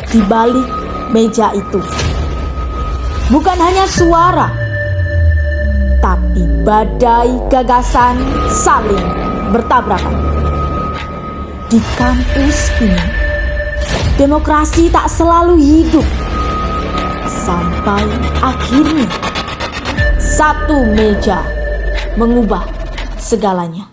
di balik meja itu. Bukan hanya suara, tapi badai gagasan saling bertabrakan. Di kampus ini, demokrasi tak selalu hidup. Sampai akhirnya, satu meja mengubah segalanya.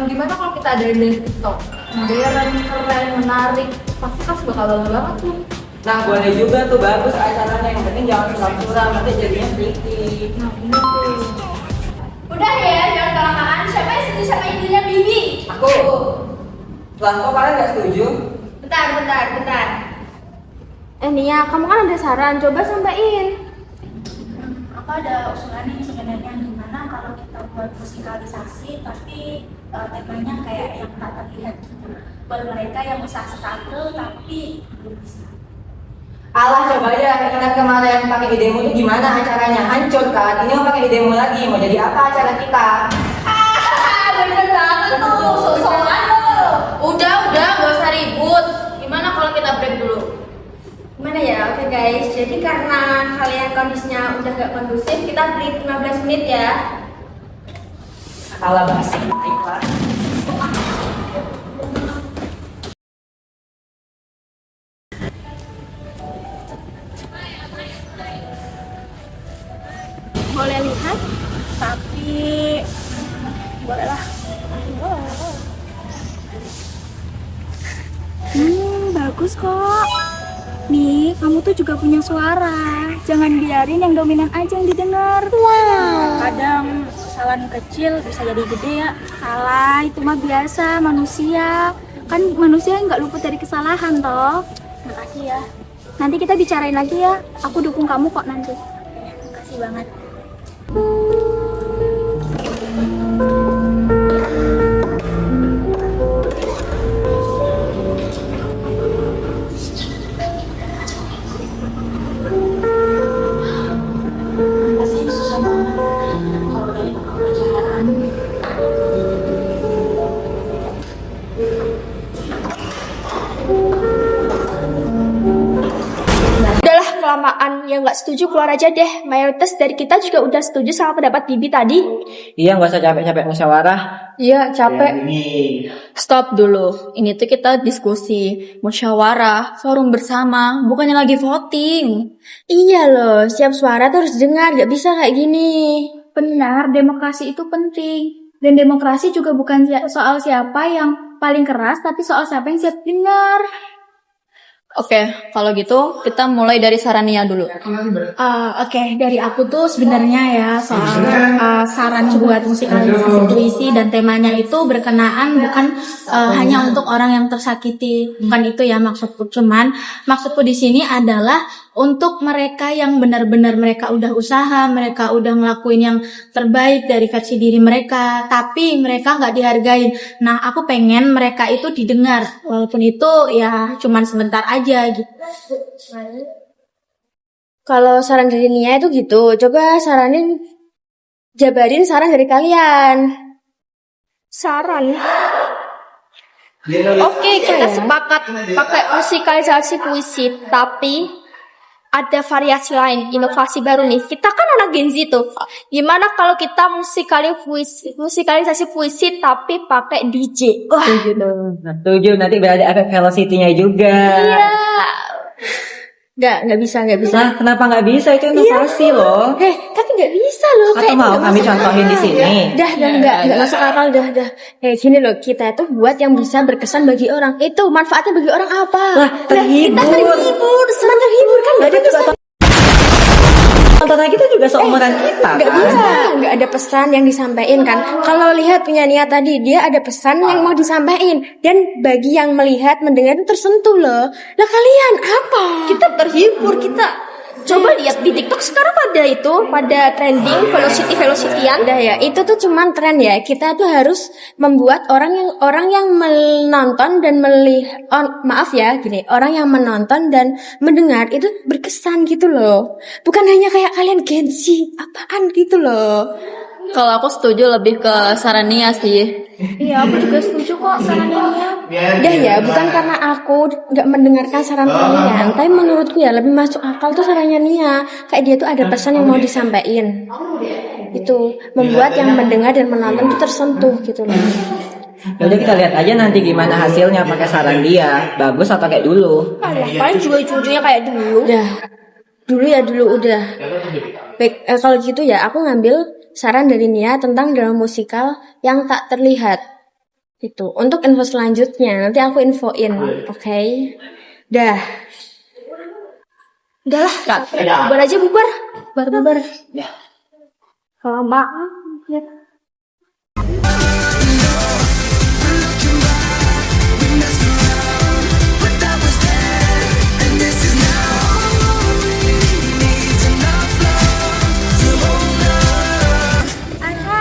Gimana kalau kita adain dari TikTok? Modern, keren, menarik. Pasti kan bakal bagus banget tuh. Nah, boleh juga tuh, bagus acaranya. Yang penting jangan suram-suram, nanti jadinya sedikit. Nah, bener tuh. Udah ya, jangan kelamaan. Siapa yang setuju sama idenya Bibi? Aku. Lah, kok kalian gak setuju? Bentar. Nia, kamu kan ada saran, coba sampaikan. Aku ada usulan nih sebenarnya, gimana kalau kita buat musikalisasi tapi temanya kayak yang tak terlihat gitu. Buat mereka yang usaha struggle tapi belum bisa. Alah, coba aja ingat kemarin pakai idemu itu gimana acaranya, hancur kan? Ini mau pakai idemu lagi, mau jadi apa acara kita? Bener banget tuh, sok-sokan lo. Udah, gak usah ribut. Gimana kalau kita break dulu? Gimana ya? Oke guys, jadi karena kalian kondisinya udah gak kondusif, kita break 15 menit ya. Alah, basi, baiklah. Boleh lihat, tapi bolehlah. Bagus kok. Nih, kamu tuh juga punya suara. Jangan biarin yang dominan aja yang didengar. Wow. Kadang kesalahan kecil bisa jadi gede ya. Salah, itu mah biasa manusia. Kan manusia nggak luput dari kesalahan toh. Makasih ya. Nanti kita bicarain lagi ya. Aku dukung kamu kok nanti. Makasih banget. Udahlah kelamaan, yang nggak setuju keluar aja deh. Mayoritas dari kita juga udah setuju sama pendapat Bibi tadi. Iya, gak usah capek-capek musyawarah. Iya, capek. Stop dulu. Ini tuh kita diskusi, musyawarah, forum bersama, bukannya lagi voting. Iya loh, setiap suara tuh harus dengar, nggak bisa kayak gini. Benar, demokrasi itu penting. Dan demokrasi juga bukan soal siapa yang paling keras, tapi soal siapa yang siap dengar. Oke, kalau gitu kita mulai dari sarannya dulu. Oke, dari aku tuh sebenarnya ya soal saran buat musikalisasi puisi dan temanya itu berkenaan bukan hanya untuk orang yang tersakiti, bukan itu ya maksudku. Cuman maksudku di sini adalah untuk mereka yang benar-benar mereka udah usaha, mereka udah ngelakuin yang terbaik dari versi diri mereka, tapi mereka nggak dihargain. Nah, aku pengen mereka itu didengar, walaupun itu ya cuman sebentar aja gitu. Kalau saran dari Nia itu gitu, coba jabarin saran dari kalian. Saran? Oke, kita sepakat pakai musikalisasi puisi, tapi ada variasi lain, inovasi baru nih. Kita kan anak Gen Z tuh. Gimana kalau kita musikalisasi puisi tapi pakai DJ? Wah, Setuju, nanti berarti ada velocity-nya juga. iya. Nggak bisa. Nah, kenapa nggak bisa? Itu inovasi loh. Tapi nggak bisa loh. Atau mau kami contohin di sini? Nggak masuk akal, dah. Gini loh, kita itu buat yang bisa berkesan bagi orang. Itu manfaatnya bagi orang apa? Lah, terhibur. Kita terhibur kan? Nggak ada pesan. Tontonan kita juga seumuran kita Nggak kan? bisa, nggak ada pesan yang disampaikan kan? Kalau lihat punya Nia tadi, dia ada pesan yang mau disampaikan, dan bagi yang melihat, mendengar itu tersentuh loh. Lah kalian apa? Kita terhibur, kita coba lihat di TikTok sekarang pada trending velocity-velocityan. Udah ya, itu tuh cuman tren ya. Kita tuh harus membuat orang yang menonton dan orang yang menonton dan mendengar itu berkesan gitu loh. Bukan hanya kayak kalian Gen Z, apaan gitu loh. Kalau aku setuju lebih ke saran Nia sih. Iya, aku juga setuju kok sarannya Nia. Dah ya, bukan karena aku nggak mendengarkan saran kalian, tapi menurutku ya lebih masuk akal tuh sarannya Nia. Kayak dia tuh ada pesan yang mau disampaikan. Itu membuat yang mendengar dan menonton tuh tersentuh gitu loh. Yaudah kita lihat aja nanti gimana hasilnya pakai saran dia. Bagus atau kayak dulu. Paling juga ujung-ujungnya kayak dulu. Dulu udah. Baik, kalau gitu ya aku ngambil saran dari Nia tentang drama musikal yang tak terlihat. Itu. Untuk info selanjutnya nanti aku infoin, oke? Dah. Udahlah, bubar aja bubar. Bubar. Maaf.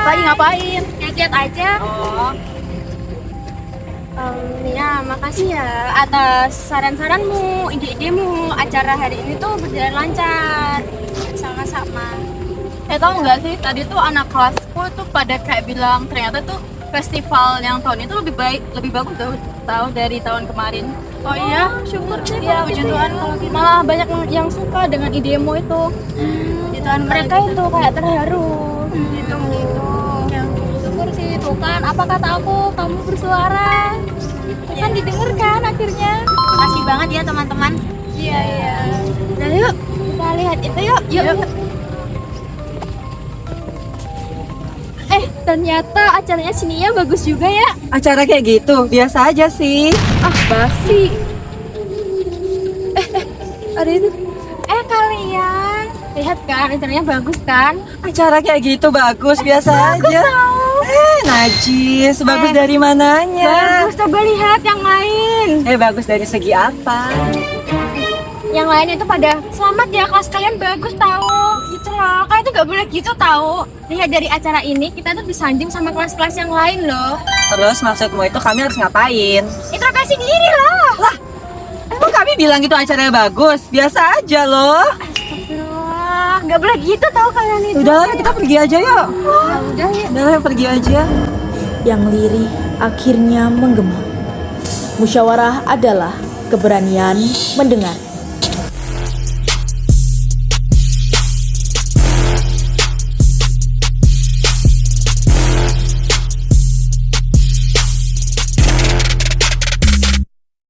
Lagi ngapain? Lihat aja. Nia, makasih ya atas saran-saranmu, ide-idemu. Acara hari ini tuh berjalan lancar. Sama-sama. Tahu nggak sih, tadi tuh anak kelasku tuh pada kayak bilang ternyata tuh festival yang tahun itu lebih bagus tahu dari tahun kemarin. Oh iya, syukur deh. Iya, puji Tuhan. Malah banyak yang suka dengan idemu itu. Puji Tuhan, Mereka itu kayak terharu. gitu. Ya, syukur sih tuh kan. Apa kata aku? Kamu bersuara. Kan didengarkan akhirnya. Makasih banget ya teman-teman. Iya. Nah yuk, kita lihat itu yuk. Ternyata acaranya Nia bagus juga ya. Acara kayak gitu biasa aja sih. Basi. Ada itu. Kalian lihat kan, acaranya bagus kan? Acara kayak gitu bagus biasa aja. Najis, bagus dari mananya? Bagus, coba lihat yang lain. Bagus dari segi apa? Yang lain itu pada selamat ya, kelas kalian bagus tahu. Gitu loh, kalian tuh gak boleh gitu tahu. Lihat dari acara ini kita tuh disanding sama kelas-kelas yang lain loh. Terus maksudmu itu kami harus ngapain? Introspeksi diri loh. Emang kami bilang itu acaranya bagus? Biasa aja loh. Astagfirullah, gak boleh gitu tahu kalian itu. Udah kita pergi aja yuk. Udah ya. Udah pergi aja. Yang lirih akhirnya menggema. Musyawarah adalah keberanian mendengar.